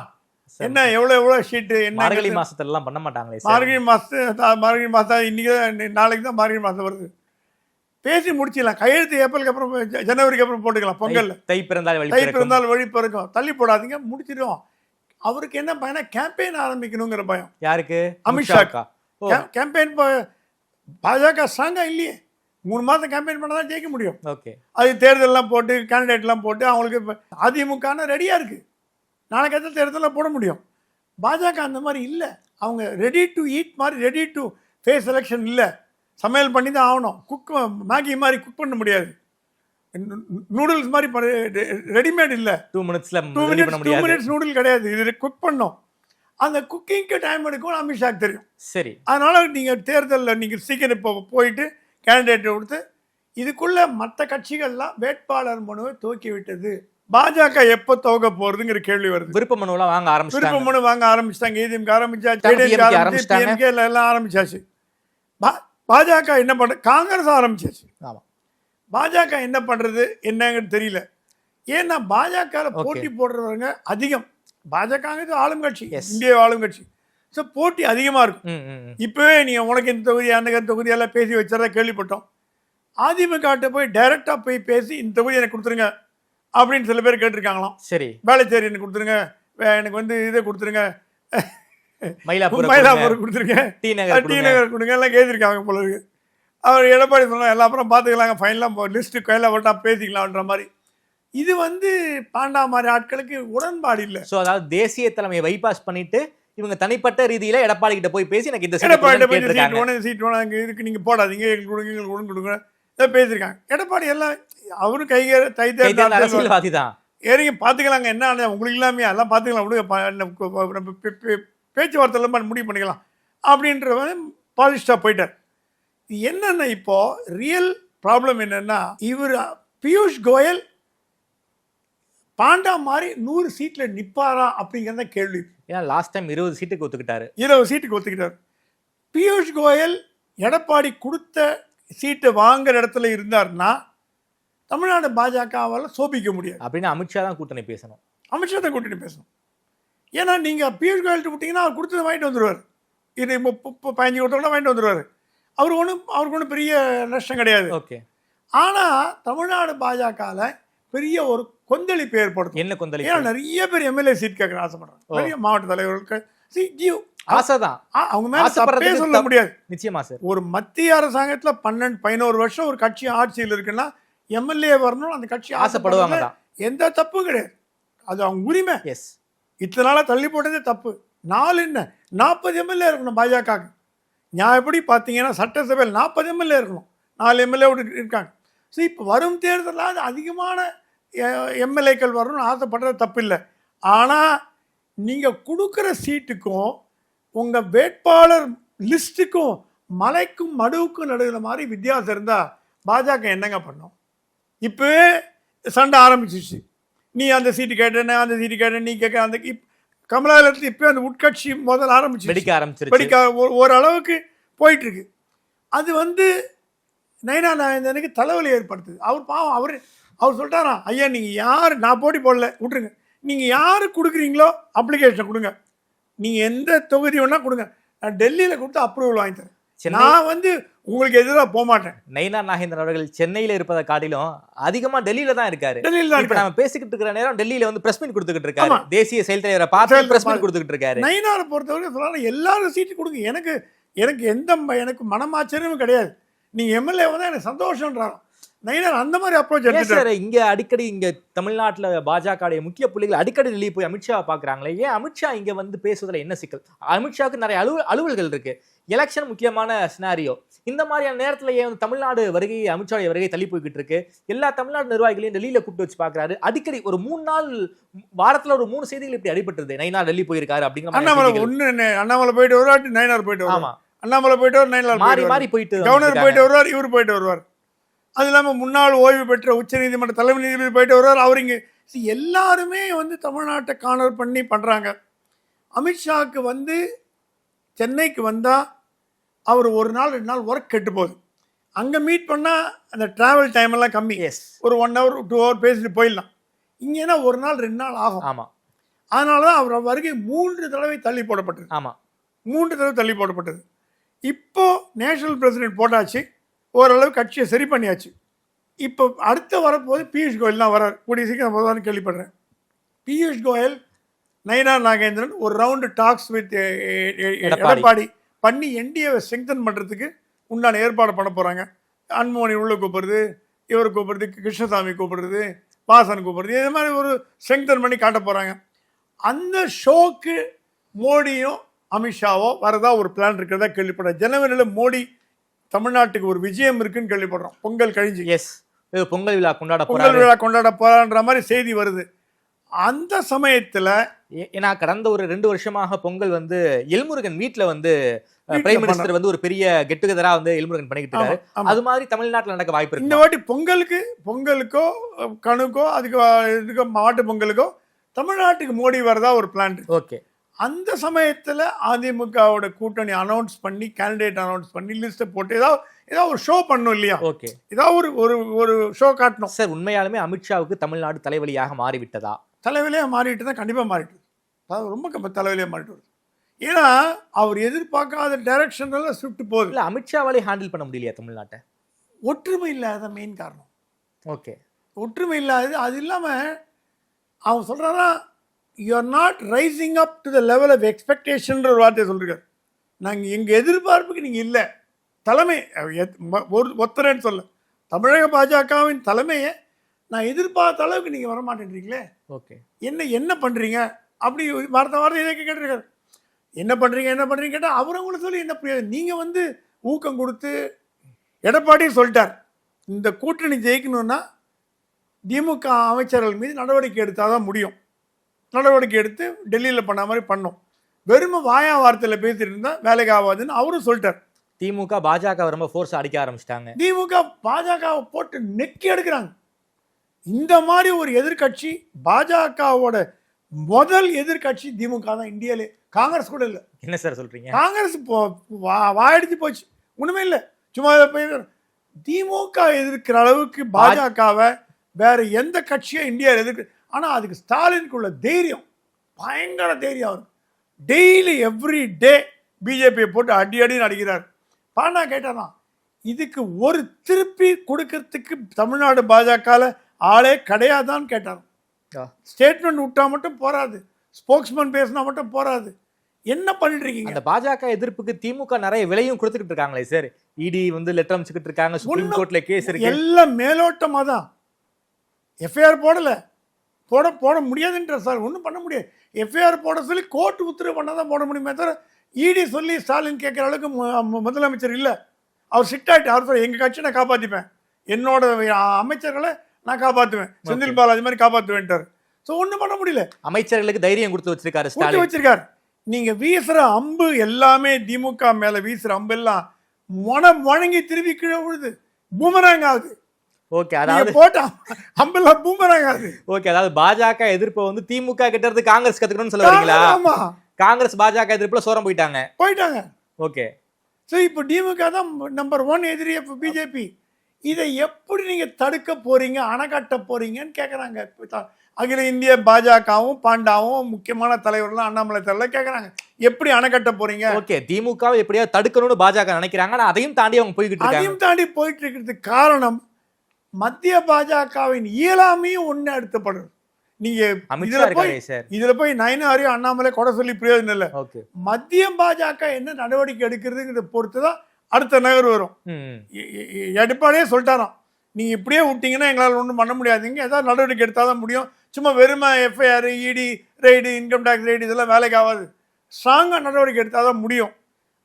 என்ன எவ்வளோ ஷீட்டு என்ன மார்கழி மாசத்துலலாம் பண்ண மாட்டாங்களே? மார்கழி மாதம் இன்னைக்கு நாளைக்கு தான் மார்கழி மாதம் வருது. பேசி முடிச்சிடலாம். கையெழுத்து ஏப்ரலுக்கு அப்புறம் ஜனவரிக்கு அப்புறம் போட்டுக்கலாம். பொங்கல் தை பிறந்தால் வழி பிறக்கும். தள்ளி போடாதீங்க, முடிச்சிடும். அவருக்கு என்ன பயனா கேம்பெயின் ஆரம்பிக்கணுங்கிற பயம். யாருக்கு? அமித்ஷா. கேம்பெயின் பாஜக ஸ்ட்ராங்கா இல்லையே. 3 மாதம் கேம்பெயின் பண்ண தான் ஜெயிக்க முடியும். ஓகே, அது தேர்தலெலாம் போட்டு கேண்டிடேட்லாம் போட்டு அவங்களுக்கு அதிமுக ரெடியாக இருக்குது. நாளைக்கு எந்த தேர்தலில் போட முடியும். பாஜக அந்த மாதிரி இல்லை. அவங்க ரெடி டு ஈட் மாதிரி, ரெடி டு ஃபேஸ் எலெக்ஷன் இல்லை. சமையல் பண்ணி தான் ஆகணும். மேகி மாதிரி குக் பண்ண முடியாது. நூடுல்ஸ் மாதிரி ரெடிமேட் இல்லை. 2 மினிட்ஸ் நூடுல் கிடையாது. இது குக் பண்ணோம். அந்த குக்கிங்க்கு டைம் எடுக்கும் அமித்ஷாக்கு தெரியும். சரி, அதனால் நீங்கள் தேர்தலில் நீங்கள் சீக்கிரம் இப்போ போயிட்டு கேண்டிடேட்டை கொடுத்து இதுக்குள்ளே மற்ற கட்சிகள்லாம் வேட்பாளர் மனுவை துவக்கி விட்டது. பாஜக எப்போ துவக்க போகிறதுங்கிற கேள்வி வருது. விருப்ப மனுவெல்லாம் வாங்க ஆரம்பிச்சிட்டாங்க. விருப்ப மனு வாங்க ஆரம்பிச்சிட்டாங்க. ஏடிஎம்கே ஆரம்பிச்சாச்சு. பாஜக என்ன பண்ற, காங்கிரஸ் ஆரம்பிச்சாச்சு. ஆமா, பாஜக என்ன பண்றது என்னங்கன்னு தெரியல. ஏன்னா பாஜக போட்டி போடுறவங்க அதிகம். பாஜக ஆளும் கட்சி, இந்திய ஆளும் கட்சி. ஸோ போட்டி அதிகமாக இருக்கும். இப்போவே நீங்கள் உனக்கு இந்த தொகுதி அந்த தொகுதி எல்லாம் பேசி வச்சுறதா கேள்விப்பட்டோம். அதிமுக போய் டைரெக்டாக போய் பேசி இந்த தொகுதி எனக்கு கொடுத்துருங்க அப்படின்னு சில பேர் கேட்டிருக்காங்களாம். சரி, வேளச்சேரி எனக்கு கொடுத்துருங்க, எனக்கு இதை கொடுத்துருங்க, மயிலாப்பூர் கொடுத்துருங்க, டி நகர் கொடுங்க எல்லாம் கேட்டிருக்காங்க போல இருக்கு. அவர் எடப்பாடி சொன்னாங்க எல்லா அப்புறம் பார்த்துக்கலாங்க, ஃபைனலாக லிஸ்ட்டு கையில் போட்டா பேசிக்கலாம்ன்ற மாதிரி. இது பாண்டா மாதிரி ஆட்களுக்கு உடன்பாடு இல்லை. ஸோ அதாவது தேசிய தலைமையை பைபாஸ் பண்ணிட்டு இவங்க தனிப்பட்ட ரீதியில எடப்பாடி கிட்ட போய் பேசி எனக்கு இந்த சீட் வேணும் அங்கே இதுக்கு நீங்கள் போடாதீங்க, எங்களுக்கு கொடுங்க, எங்களுக்கு உடனே கொடுங்க இதை பேசியிருக்காங்க. எடப்பாடி எல்லாம் அவரும் அரசியல்வாதி தான். ஏறிங்க பார்த்துக்கலாங்க, என்ன உங்களுக்கு இல்லாமே எல்லாம் பார்த்துக்கலாம், விடுங்க, பேச்சுவார்த்தைலாம் முடிவு பண்ணிக்கலாம் அப்படின்றவன் பாலிஸ்டாக போயிட்டார். என்னென்ன இப்போ ரியல் ப்ராப்ளம் என்னன்னா, இவர் பியூஷ் கோயல் பாண்டா மாதிரி 100 சீட்டில் நிற்பாரா அப்படிங்கிறத கேள்வி. ஏன்னா லாஸ்ட் டைம் 20 சீட்டுக்கு ஒத்துக்கிட்டாரு. 20 சீட்டுக்கு ஒத்துக்கிட்டார். பியூஷ் கோயல் எடப்பாடி கொடுத்த சீட்டை வாங்குற இடத்துல இருந்தார்னா தமிழ்நாடு பாஜகவால் சோபிக்க முடியாது. அப்படின்னு அமித்ஷா தான் கூட்டணி பேசணும். அமித்ஷா தான் கூட்டணி பேசணும். ஏன்னா நீங்கள் பியூஷ் கோயல்கிட்ட விட்டிங்கன்னா அவர் கொடுத்ததை வாங்கிட்டு வந்துடுவார். இது 15 கோடி வாங்கிட்டு வந்துடுவார். அவருக்கு ஒன்றும் பெரிய நஷ்டம் கிடையாது. ஓகே. ஆனால் தமிழ்நாடு பாஜகவில் பெரிய ஒரு கொந்தளிப்பு ஏற்படுத்தும். என்ன கொந்தளிப்பு? ஏன்னா நிறைய பேர் எம்எல்ஏ சீட் கேட்குற ஆசைப்படுறாங்க. நிறைய மாவட்ட தலைவர்களுக்கு ஆசைதான். அவங்க மேல தப்பே சொல்ல முடியாது. நிச்சயமா சார். ஒரு மத்திய அரசாங்கத்தில் 11 வருஷம் ஒரு கட்சி ஆட்சியில் இருக்குன்னா எம்எல்ஏ வரணும், அந்த கட்சி ஆசைப்படுவாங்க. எந்த தப்பும் கிடையாது, அது அவங்க உரிமை. எஸ், இத்தனை நாளாக தள்ளி போட்டதே தப்பு. 40 எம்எல்ஏ இருக்கணும் பாஜகவுக்கு. நான் எப்படி பார்த்தீங்கன்னா சட்டசபையில் 40 எம்எல்ஏ இருக்கணும், 4 எம்எல்ஏ இருக்காங்க. ஸோ இப்போ வரும் தேர்தலில் அது அதிகமான எம்எல்ஏக்கள் வரணும்னு ஆசைப்படுறது தப்பு இல்லை. ஆனால் நீங்கள் கொடுக்குற சீட்டுக்கும் உங்கள் வேட்பாளர் லிஸ்ட்டுக்கும் மலைக்கும் மடுவுக்கும் நடுவில் மாதிரி வித்தியாசம் இருந்தால் பாஜக என்னங்க பண்ணோம்? இப்போ சண்டை ஆரம்பிச்சிச்சு. நீ அந்த சீட்டு கேட்ட, நான் அந்த சீட்டு கேட்டேன், நீ கேட்க அந்த கமலாலயத்தில் இப்போ அந்த உட்கட்சி முதல்ல வெடிக்க ஆரம்பிச்சு ஆரம்பிச்சிருச்சு. ஓரளவுக்கு போயிட்டு இருக்கு. அது வந்து நயனா நாகேந்திரனுக்கு தலைவலி ஏற்படுத்துது. அவர் பாவம் அவர் சொல்லிட்டாராம், ஐயா நீங்கள் யார், நான் போட்டி போடல விட்டுருங்க, நீங்கள் யார் கொடுக்குறீங்களோ அப்ளிகேஷன் கொடுங்க, நீங்கள் எந்த தொகுதி வேணால் கொடுங்க, நான் டெல்லியில் கொடுத்து அப்ரூவல் வாங்கி தரேன், நான் வந்து உங்களுக்கு எதிராக போக மாட்டேன். நயினார் நாகேந்திரன் அவர்கள் சென்னையில இருப்பதை காட்டிலும் அதிகமா டெல்லியில தான் இருக்காரு. டெல்லியில் தான் இப்ப நம்ம பேசிக்கிட்டு இருக்கிற நேரம் டெல்லியில வந்து பிரஸ் மீட் கொடுத்துக்கிட்டு இருக்காரு. தேசிய செயல் தலைவரை பார்த்து பிரஸ் மீட் கொடுத்துக்கிட்டு இருக்காரு. நயினாரை பொறுத்தவரைக்கும் சொல்லலாம், எல்லாரும் சீட்டு கொடுங்க, எனக்கு எனக்கு மனமாச்சரியமும் கிடையாது, நீங்க எம்எல்ஏ வந்து எனக்கு சந்தோஷம்ன்றாராம். நயினார் அந்த மாதிரி அப்ரோச் எடுத்துட்டாரு. இங்க அடிக்கடி இங்க தமிழ்நாட்டுல பாஜக முக்கிய புள்ளிகள் அடிக்கடி டெல்லி போய் அமித்ஷா பாக்குறாங்களே, ஏன் அமித்ஷா இங்க வந்து பேசுவதில் என்ன சிக்கல்? அமித்ஷாவுக்கு நிறைய அலுவல்கள் இருக்கு, எலெக்ஷன் முக்கியமான சினாரியோ. இந்த மாதிரியான நேரத்துல ஏன் தமிழ்நாடு வருகை, அமித்ஷா வருகை தள்ளி போய்கிட்டு இருக்கு? எல்லா தமிழ்நாடு நிர்வாகிகளையும் டெல்லியில கூப்பிட்டு வச்சு பாக்குறாரு. அடிக்கடி ஒரு 3 நாள் வாரத்துல ஒரு 3 செய்திகள் இப்படி அடிபட்டுருது. நயினார் டெல்லி போயிருக்காரு அப்படிங்கிற அண்ணாமலை போயிட்டு வருவார், நயினார் போயிட்டு வருவார், அண்ணாமலை போயிட்டு வருவார், நயினார் மாறி போயிட்டு கவர்னர் போயிட்டு வருவார், இவர் போயிட்டு வருவார். அது இல்லாமல் முன்னாள் ஓய்வு பெற்ற உச்சநீதிமன்ற தலைமை நீதிபதி போயிட்டு வருவார். அவர் இங்கே எல்லாருமே வந்து தமிழ்நாட்டை கார்னர் பண்ணி பண்ணுறாங்க. அமித்ஷாவுக்கு வந்து சென்னைக்கு வந்தால் அவர் 1 நாள் 2 நாள் ஒர்க் கெட்டு போகுது. அங்கே மீட் பண்ணால் அந்த ட்ராவல் டைம் எல்லாம் கம்மி, ஒரு 1 hour 2 hour பேசிட்டு போயிடலாம். இங்கேனா 1 நாள் 2 நாள் ஆகும். ஆமாம், அதனால தான் அவர் வருகை 3 தடவை தள்ளி போடப்பட்டது. ஆமாம், 3 தடவை தள்ளி போடப்பட்டது. இப்போ நேஷனல் பிரசிடென்ட் போட்டாச்சு, ஓரளவு கட்சியை சரி பண்ணியாச்சு. இப்போ அடுத்து வரப்போது பியூஷ் கோயல் தான் வரார், கூடிய சீக்கிரம் வருவார்னு கேள்விப்படுறேன். பியூஷ் கோயல், நயினார் நாகேந்திரன் ஒரு ரவுண்டு டாக்ஸ் வித் எடப்பாடி பண்ணி என்டிஏவை ஸ்ட்ரெங்தன் பண்ணுறதுக்கு உண்டான ஏற்பாடு பண்ண போகிறாங்க. அன்புமணி உள்ள கூப்பிடுறது, இவர் கூப்பிடுறது, கிருஷ்ணசாமி கூப்பிடுறது, வாசன் கூப்பிடுறது, இது மாதிரி ஒரு ஸ்ட்ரெங்தன் பண்ணி காட்ட போகிறாங்க. அந்த ஷோக்கு மோடியும் அமித்ஷாவோ வரதா ஒரு பிளான் இருக்கிறதா கேள்விப்படுறேன். ஜனவரியில் மோடி தமிழ்நாட்டுக்கு ஒரு விஜயம் இருக்குன்னு கேள்விப்படுறோம். பொங்கல் கழிஞ்சு பொங்கல் விழா கொண்டாட போறான்ற மாதிரி செய்தி வருது. அந்த சமயத்துல ஏன்னா கடந்த ஒரு 2 வருஷமாக பொங்கல் வந்து எல்முருகன் வீட்டுல வந்து பிரைம் மினிஸ்டர் வந்து ஒரு பெரிய கெட் டுகெதரா வந்து எல்முருகன் பண்ணிக்கிட்டு இருக்காரு. அது மாதிரி தமிழ்நாட்டில் நடக்க வாய்ப்பு இருக்கு. இந்த வாட்டி பொங்கலுக்கோ கணுக்கோ அதுக்கு மாட்டு பொங்கலுக்கோ தமிழ்நாட்டுக்கு மோடி வரதா ஒரு பிளான். ஓகே, அந்த சமயத்தில் அதிமுகவோட கூட்டணி அனௌன்ஸ் பண்ணி, கேண்டிடேட் அனௌன்ஸ் பண்ணி, லிஸ்ட்டை போட்டு ஏதாவது ஒரு ஷோ பண்ணணும் இல்லையா? ஓகே, ஏதாவது ஒரு ஷோ காட்டணும். சார், உண்மையாலுமே அமித்ஷாவுக்கு தமிழ்நாடு தலைவலியாக மாறிவிட்டதா? தலைவலியாக மாறிட்டு தான், கண்டிப்பாக மாறிட்டு, அதாவது ரொம்ப தலைவலியாக மாறிட்டு வருது. ஏன்னா அவர் எதிர்பார்க்காத டைரக்ஷன்ல ஷிஃப்ட் போகுது. இல்லை, அமித்ஷாவாலே ஹேண்டில் பண்ண முடியலையா தமிழ்நாட்டை? ஒற்றுமை இல்லாத மெயின் காரணம். ஓகே, ஒற்றுமை இல்லாதது. அது இல்லாமல் அவன் சொல்கிறாரா, you are not rising up to the level of எக்ஸ்பெக்டேஷன்ற ஒரு வார்த்தையை சொல்லிருக்காரு. நாங்கள் எங்கள் எதிர்பார்ப்புக்கு நீங்கள் இல்லை. தலைமை ஒத்தரேன்னு சொல்ல, தமிழக பாஜகவின் தலைமையை நான் எதிர்பார்த்த அளவுக்கு நீங்கள் வரமாட்டேன்றீங்களே. ஓகே, என்ன பண்ணுறீங்க அப்படி வார்த்தை இதை கேட்டிருக்காரு. என்ன பண்ணுறீங்க கேட்டால் அவரும் கூட சொல்லி என்ன புரியாது. நீங்கள் வந்து ஊக்கம் கொடுத்து, எடப்பாடியும் சொல்லிட்டார், இந்த கூட்டணி ஜெயிக்கணும்னா திமுக அமைச்சர்கள் மீது நடவடிக்கை எடுத்தால் தான் முடியும். நடவடிக்கை எடுத்து டெல்லியில் பண்ண மாதிரி பண்ணோம். வெறும் வாயா வார்த்தையில் பேசிட்டு இருந்தால் வேலைக்கு ஆகாதுன்னு அவரும் சொல்லிட்டார். திமுக பாஜக ரொம்ப ஃபோர்ஸ் அடிக்க ஆரம்பிச்சிட்டாங்க. திமுக பாஜகவை போட்டு நெக்கி எடுக்கிறாங்க. இந்த மாதிரி ஒரு எதிர்கட்சி, பாஜகவோட முதல் எதிர்கட்சி திமுக தான் இந்தியாவிலே. காங்கிரஸ் கூட இல்லை. என்ன சார் சொல்றீங்க? காங்கிரஸ் வாயடிச்சு போச்சு, ஒண்ணுமே இல்லை, சும்மா திமுக எதிர்க்கிற அளவுக்கு பாஜகவை வேற எந்த கட்சியும் இந்தியாவில் எதிர்க்கு. ஆனால் அதுக்கு ஸ்டாலினுக்குள்ள தைரியம், பயங்கர தைரியம். அவர் டெய்லி எவ்ரி டே பிஜேபியை போட்டு அடின்னு அடிக்கிறார். பாண்டா கேட்டாதான் இதுக்கு ஒரு திருப்பி கொடுக்கறதுக்கு தமிழ்நாடு பாஜகவில் ஆளே கிடையாதான்னு கேட்டார். ஸ்டேட்மெண்ட் விட்டா மட்டும் போராது, ஸ்போக்ஸ்மேன் பேசினா மட்டும் போராது. என்ன பண்ணிட்டு இருக்கீங்க? அந்த பாஜக எதிர்ப்புக்கு திமுக நிறைய விலையும் கொடுத்துக்கிட்டு இருக்காங்களே சார். இடி வந்து லெட்டர் அமைச்சுக்கிட்டு இருக்காங்க, சுப்ரீம் கோர்ட்ல கேஸ் இருக்கு. எல்லாம் மேலோட்டமாக தான். எஃப்ஐஆர் போட முடியாதுன்ற சார், ஒன்றும் பண்ண முடியாது. எஃப்ஐஆர் போட சொல்லி கோர்ட் உத்தரவு பண்ணால் தான் போட முடியுமே தவிர இடி சொல்லி ஸ்டாலின் கேட்குற அளவுக்கு முதலமைச்சர் இல்லை. அவர் ஸ்ட்ரிக்ட் ஆகிட்டு, அவர் சொல்ல எங்கள் கட்சியை நான் காப்பாற்றிப்பேன், என்னோட அமைச்சர்களை நான் காப்பாற்றுவேன், செந்தில் பாலாஜி மாதிரி காப்பாற்றுவேன்ட்டார். ஸோ ஒன்றும் பண்ண முடியல. அமைச்சர்களுக்கு தைரியம் கொடுத்து வச்சிருக்காரு. நீங்கள் வீசுகிற அம்பு எல்லாமே, திமுக மேலே வீசுகிற அம்பு எல்லாம் வணங்கி திரும்பி கீழே விழுது. பூமராங் ஆகுது. ஓகே, நீங்க அதாவது போட்ட அம்பெல்லாம் பூமராங் ஆகுது. ஓகே, அதாவது பாஜக எதிர்ப்பை வந்து திமுக கிட்ட இருந்து காங்கிரஸ் கத்துக்கணும்னு சொல்ல வரீங்களா? ஆமா, காங்கிரஸ் பாஜக எதிர்ப்புல சோரம் போயிட்டாங்க. ஓகே, ஸோ இப்போ திமுக தான் நம்பர் 1 எதிரி பிஜேபி. இதை எப்படி நீங்க தடுக்க போறீங்க, அணைக்கட்ட போறீங்கன்னு கேட்குறாங்க. அகில இந்திய பாஜகவும் பாண்டாவும் முக்கியமான தலைவர்கள்லாம் அண்ணாமலை தலைவர் கேட்குறாங்க, எப்படி அணைக்கட்ட போறீங்க? ஓகே, திமுக எப்படியாவது தடுக்கணும்னு பாஜக நினைக்கிறாங்க. ஆனா அதையும் தாண்டி அவங்க போய்கிட்டு இருக்காங்க. அதையும் தாண்டி போயிட்டு இருக்கிறதுக்கு காரணம் மத்திய பாஜகவின் இயலாமையும் ஒண்ணு எடுத்துப்படுது. நீங்க இதுல போய் நயனாரையும் அண்ணாமலை கொடை சொல்லி பிரயோஜனம் இல்லை. மத்திய பாஜக என்ன நடவடிக்கை எடுக்கிறதுங்கிறத பொறுத்துதான் அடுத்த நகர் வரும். எடப்பாடியே சொல்லிட்டாராம், நீங்க இப்படியே விட்டீங்கன்னா எங்களால் ஒன்றும் பண்ண முடியாதுங்க, ஏதாவது நடவடிக்கை எடுத்தாதான் முடியும். சும்மா வெறுமை எஃப்ஐஆர், இடி ரெய்டு, இன்கம் டேக்ஸ் ரெய்டு இதெல்லாம் வேலைக்கு ஆகாது, ஸ்ட்ராங்கா நடவடிக்கை எடுத்தாதான் முடியும்.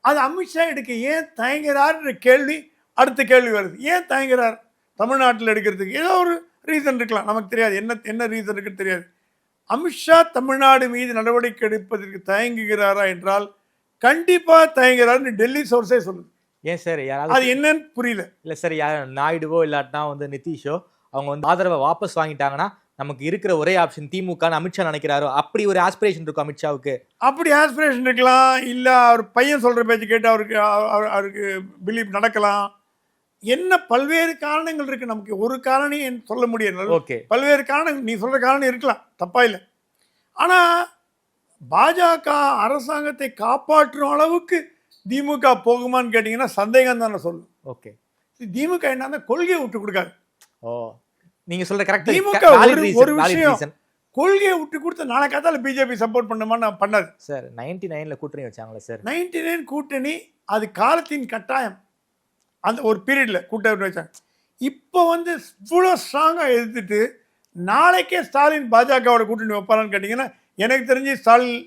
அது அமித்ஷா எடுக்க ஏன் தயங்குறாருன்ற கேள்வி அடுத்த கேள்வி வருது. ஏன் தயங்குறார் தமிழ்நாட்டில் எடுக்கிறதுக்கு? ஏதோ ஒரு ரீசன் இருக்கலாம், நமக்கு தெரியாது. என்ன ரீசன் இருக்குன்னு தெரியாது. அமித்ஷா தமிழ்நாடு மீது நடவடிக்கை எடுப்பதற்கு தயங்குகிறாரா என்றால் கண்டிப்பா தயங்குறாருன்னு டெல்லி சோர்ஸே சொல்லுது. ஏன் சார், அது என்னன்னு புரியல. இல்ல சார், நாயுடுவோ இல்லாட்டினா வந்து நிதிஷோ அவங்க வந்து ஆதரவை வாபஸ் வாங்கிட்டாங்கன்னா நமக்கு இருக்கிற ஒரே ஆப்ஷன் திமுக அமித்ஷா நினைக்கிறாரோ, அப்படி ஒரு ஆஸ்பிரேஷன் இருக்கும் அமித்ஷாவுக்கு. அப்படி ஆஸ்பிரேஷன் இருக்கலாம், இல்ல அவர் பையன் சொல்ற பேச்சு கேட்டு அவருக்கு பிலீவ் நடக்கலாம். என்ன பல்வேறு காரணங்கள் இருக்கு, நமக்கு ஒரு காரணம் சொல்ல முடியாது. ஓகே, பல்வேறு காரணங்கள் நீ சொல்ற காரணம் இருக்கலாம், தப்பா இல்லை. ஆனா பாஜக அரசாங்கத்தை காப்பாற்றும் அளவுக்கு திமுக போகுமான்னு கேட்டீங்கன்னா சந்தேகம் தானே சொல்லு. ஓகே, திமுக என்ன கொள்கையை விட்டு கொடுக்காது. நீங்க சொல்ற கரெக்ட். திமுக ஒரு விஷயம், கொள்கையை விட்டு கொடுத்து நாளை காத்தால பிஜேபி சப்போர்ட் பண்ணுமான்னு பண்ணாது சார். 99ல கூட்டணி வச்சாங்களே சார். 99 கூட்டணி அது காலத்தின் கட்டாயம். அந்த ஒரு பீரியட்ல கூட்டணி வச்சாங்க. இப்போ வந்து இவ்வளோ ஸ்ட்ராங்கா எதிர்த்துட்டு நாளைக்கே ஸ்டாலின் பாஜகவோட கூட்டணி வைப்பாரான்னு கேட்டீங்கன்னா எனக்கு தெரிஞ்சு ஸ்டாலின்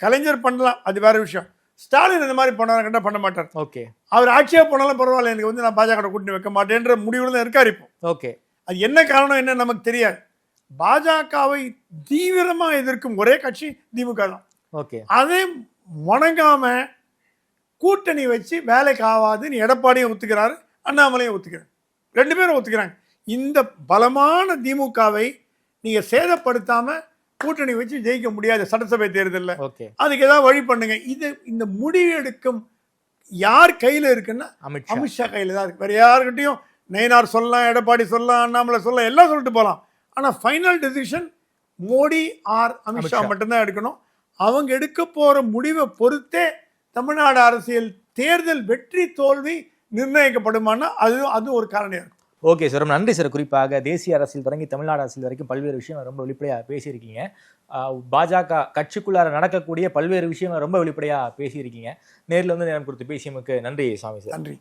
கலைஞர் பண்ணலாம், அது வேற விஷயம். ஸ்டாலின் இந்த மாதிரி பண்ணாரு பண்ண மாட்டார். ஓகே, அவர் ஆட்சியா போனாலும் பரவாயில்ல, எனக்கு வந்து நான் பாஜக கூட்டணி வைக்க மாட்டேன்ற முடிவுல தான் இருக்காரு இப்போ. ஓகே, அது என்ன காரணம் என்ன நமக்கு தெரியாது. பாஜகவை தீவிரமா எதிர்க்கும் ஒரே கட்சி திமுக தான். ஓகே, அதே வணங்காம கூட்டணி வச்சு வேலைக்கு ஆகாதுன்னு எடப்பாடியும் ஒத்துக்கிறாரு, அண்ணாமலையும் ஒத்துக்கிறார், 2 பேரும் ஒத்துக்கிறாங்க. இந்த பலமான திமுகவை நீங்க சேதப்படுத்தாம கூட்டணி வச்சு ஜெயிக்க முடியாது சட்டசபை தேர்தலில். அதுக்கு ஏதாவது வழி பண்ணுங்க. இந்த முடிவு எடுக்கும் யார் கையில இருக்குன்னா அமித்ஷா கையில தான் இருக்கு. வேற யாருக்கிட்டையும் நயினார் சொல்லலாம், எடப்பாடி சொல்லலாம், அண்ணாமலை சொல்லலாம், எல்லாம் சொல்லிட்டு போகலாம். ஆனா final decision Modi R Amit Shah மட்டும்தான் எடுக்கணும். அவங்க எடுக்க போற முடிவை பொறுத்தே தமிழ்நாடு அரசியல் தேர்தல் வெற்றி தோல்வி நிர்ணயிக்கப்படுமானா அது ஒரு காரணம் இருக்கும். ஓகே சார், ரொம்ப நன்றி சார். குறிப்பாக தேசிய அரசியல் தொடங்கி தமிழ்நாடு அரசியல் வரைக்கும் பல்வேறு விஷயம் ரொம்ப வெளிப்படையாக பேசியிருக்கீங்க. பாஜக கட்சிக்குள்ளார நடக்கக்கூடிய பல்வேறு விஷயங்கள் ரொம்ப வெளிப்படையாக பேசியிருக்கீங்க. நேரில் வந்து நேரம் கொடுத்து பேசியமுக்கு நன்றி சாமி சார். நன்றி.